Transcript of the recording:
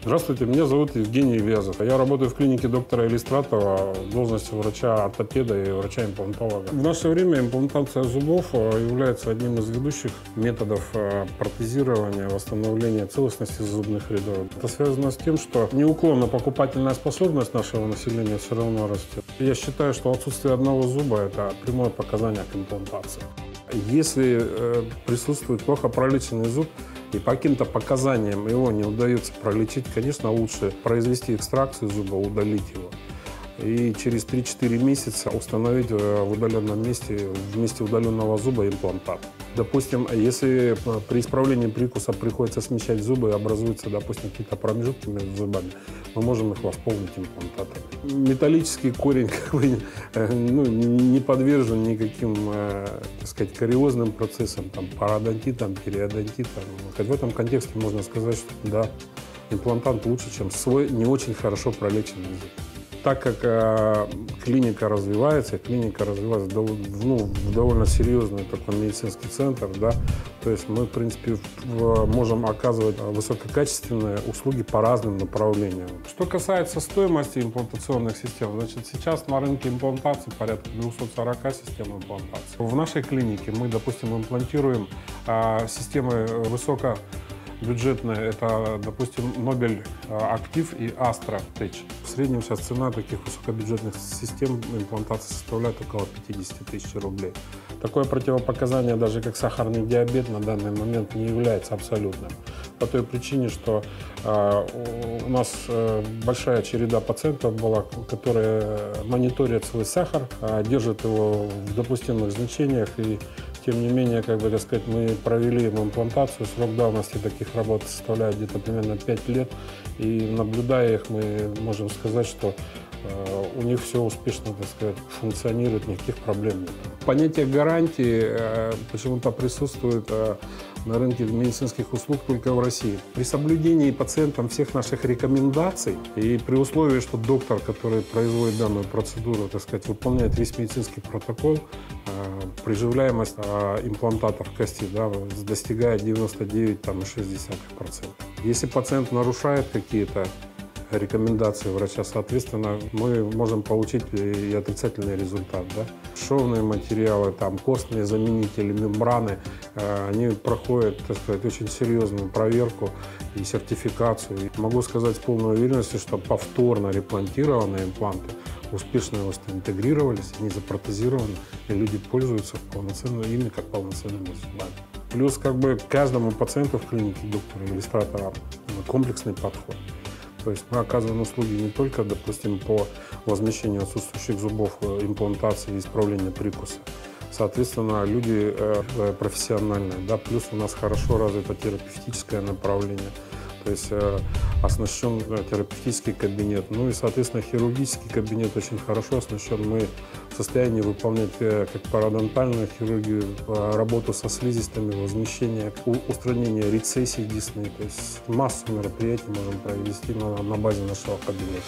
Здравствуйте, меня зовут Евгений Вязов. Я работаю в клинике доктора Елистратова в должности врача-ортопеда и врача-имплантолога. В наше время имплантация зубов является одним из ведущих методов протезирования, восстановления целостности зубных рядов. Это связано с тем, что неуклонно покупательная способность нашего населения все равно растет. Я считаю, что отсутствие одного зуба – это прямое показание к имплантации. Если присутствует плохо пролеченный зуб, и по каким-то показаниям его не удается пролечить, конечно, лучше произвести экстракцию зуба, удалить его. И через 3-4 месяца установить в удаленном месте, в месте удаленного зуба имплантат. Допустим, если при исправлении прикуса приходится смещать зубы и образуются, допустим, какие-то промежутки между зубами, мы можем их восполнить имплантатом. Металлический корень не подвержен никаким, так сказать, кариозным процессам, пародонтитам, периодонтитам. В этом контексте можно сказать, что да, имплантант лучше, чем свой не очень хорошо пролеченный зуб. Так как клиника развивается в довольно серьезный такой медицинский центр, да, то есть мы, в принципе, можем оказывать высококачественные услуги по разным направлениям. Что касается стоимости имплантационных систем, значит, сейчас на рынке имплантации порядка 240 систем имплантации. В нашей клинике мы, допустим, имплантируем системы высокобюджетные, это, допустим, Nobel Active и Astra Tech. В среднем сейчас цена таких высокобюджетных систем имплантации составляет около 50 тысяч рублей. Такое противопоказание, даже как сахарный диабет, на данный момент не является абсолютным. По той причине, что у нас большая череда пациентов была, которые мониторят свой сахар, держат его в допустимых значениях, и тем не менее, мы провели им имплантацию. Срок давности таких работ составляет где-то примерно 5 лет. И наблюдая их, мы можем сказать, что у них все успешно, функционирует, никаких проблем нет. Понятие гарантии почему-то присутствует на рынке медицинских услуг только в России. При соблюдении пациентам всех наших рекомендаций и при условии, что доктор, который производит данную процедуру, выполняет весь медицинский протокол, приживляемость имплантатов кости достигает 99,6%. Если пациент нарушает какие-то рекомендации врача, соответственно, мы можем получить и отрицательный результат. Да? Шовные материалы, костные заменители, мембраны, они проходят, очень серьезную проверку и сертификацию. И могу сказать с полной уверенностью, что повторно реплантированные импланты успешно интегрировались, они запротезированы, и люди пользуются ими как полноценными зубами. Плюс каждому пациенту в клинике доктора Елистратова комплексный подход. То есть мы оказываем услуги не только, допустим, по возмещению отсутствующих зубов, имплантации и исправлению прикуса. Соответственно, люди профессиональные, да, плюс у нас хорошо развито терапевтическое направление. То есть оснащен терапевтический кабинет. Ну и, соответственно, хирургический кабинет очень хорошо оснащен. Мы в состоянии выполнять как пародонтальную хирургию, работу со слизистыми, возмещение, устранение рецессий десны. То есть массу мероприятий можем провести на базе нашего кабинета.